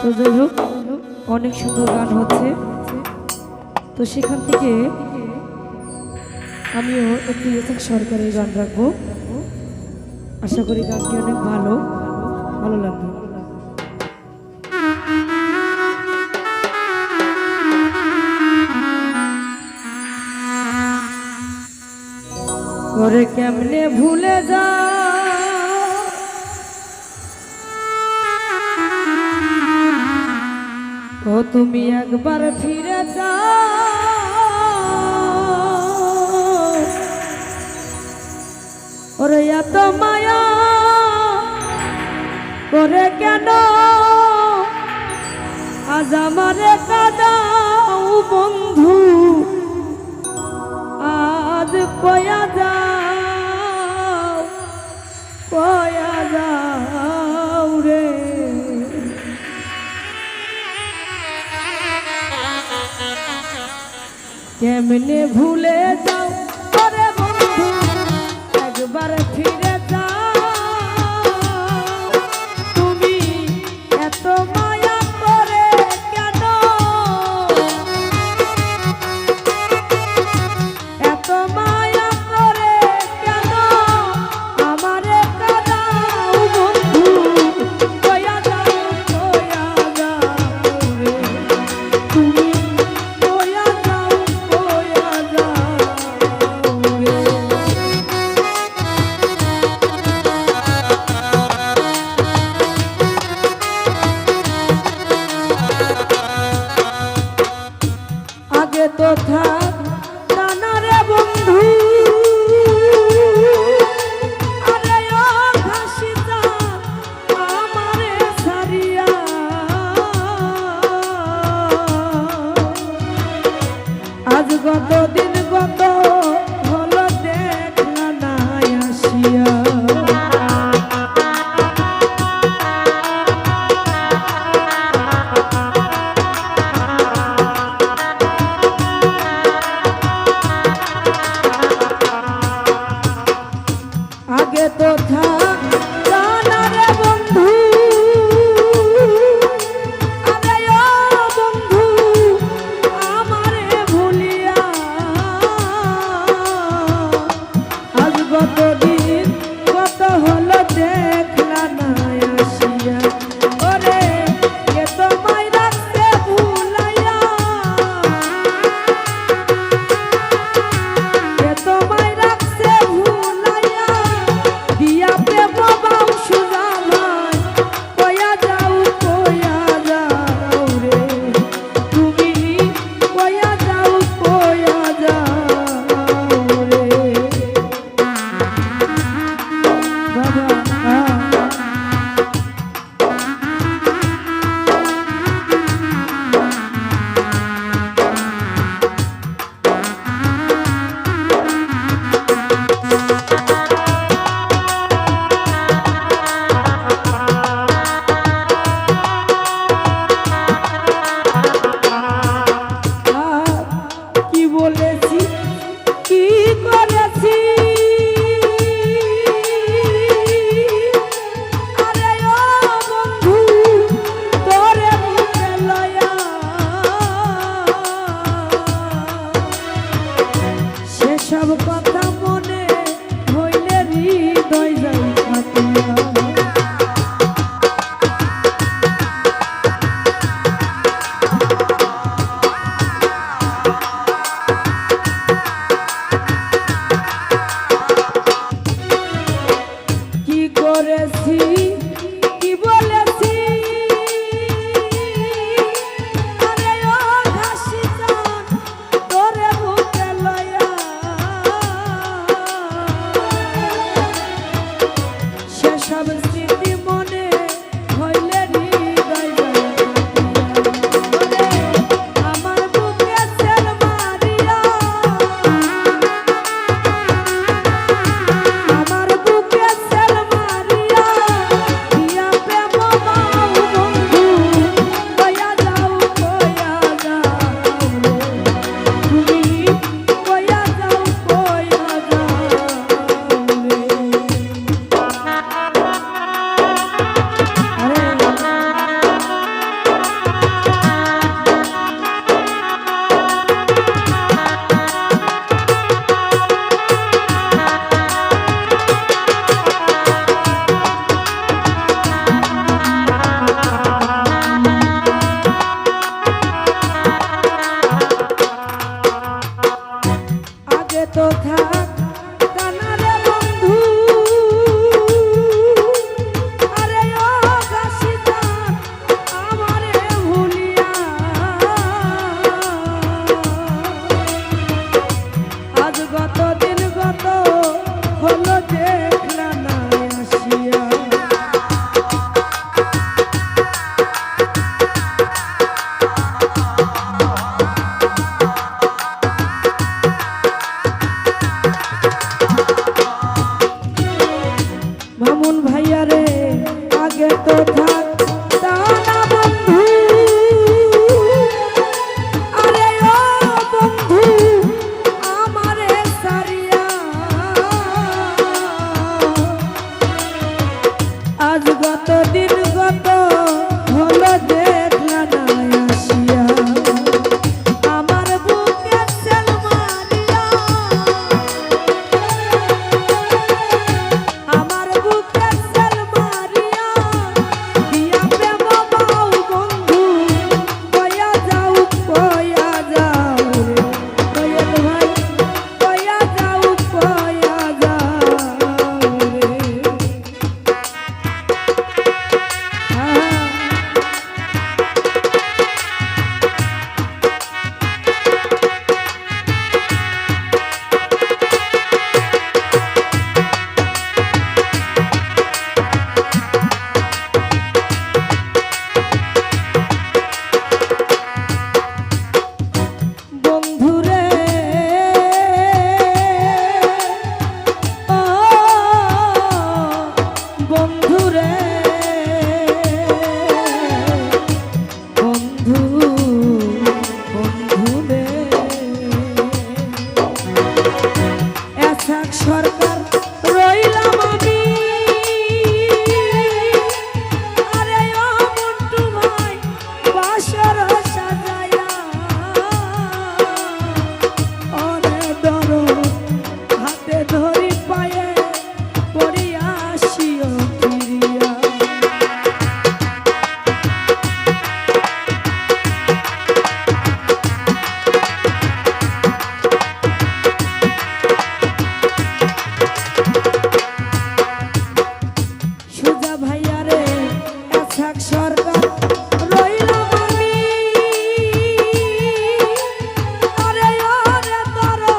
তো যাই হোক, অনেক সুন্দর গান হচ্ছে। তো সেখান থেকে আমিও একটু ইয়েসাক সরকারের গান রাখবো। আশা করি গানটি অনেক ভালো ভালো লাগবে। ওরে কেমনে ভুলে যা ও তুমি একবার ফিরে যাও। ওরে এত মায়া করে কেন আজ আমারে কাঁদাও বন্ধু, আজ কয়া যাও কয়া যাও রে। কেমনে ভুলে যাও ওরে বন্ধু, একবার ফিরে যাও। তুমি এত মায়া করে কেন, এত মায়া করে কেন আমারে কাঁদাও বন্ধু, কয়া যাও রে। তুমি কয়া যাও রে। আগে তো থাক জানা রে বন্ধু, আরে ও ঘাসিতা আমারে ছাড়িয়া। আজ গত দিন গত হলো দেখলা নাই আসিয়া। আগে তো থাক জানা রে বন্ধু, আরে ও বন্ধু আমারে ভুলিয়া। দিন গত হলো দেখলা না আসিয়া আমার বুকে সেল মারিয়া আমার বুকে সেল মারিয়া দিয়া প্রেম বাউ বন্ধু কয়া যাও রে কয়াল ভাই কয়া যাও রে বন্ধুরে ও বন্ধুরে বন্ধু বন্ধুরে এসাক সরকার রইলাম আমি আরে ও মন্টু ভাই বাসর সাজায়া অরে ধরো হাতে ধরি পায়ে পড়িয়া আসিও ফিরিয়া সুজা ভাইয়া রে এসাক সরকার রইলাম আমি আরে ওরে ধরো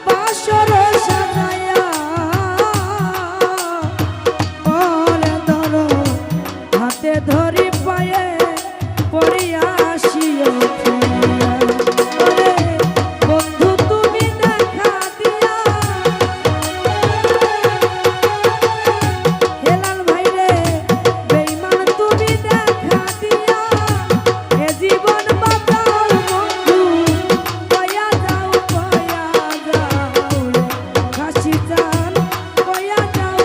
বাসর সাজায়া ওরে ধরো হাতে ধরি পায়ে পড়িয়া আসিও ফিরিয়া ওরে বন্ধু তুমি দেখা দিয়া হেলাল ভাই রে বেঈমান তুমি দেখা দিয়া এ জীবন বাঁচাও বন্ধু কয়া যাও রে কাশি চান কয়া যাও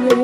রে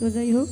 যাই হোক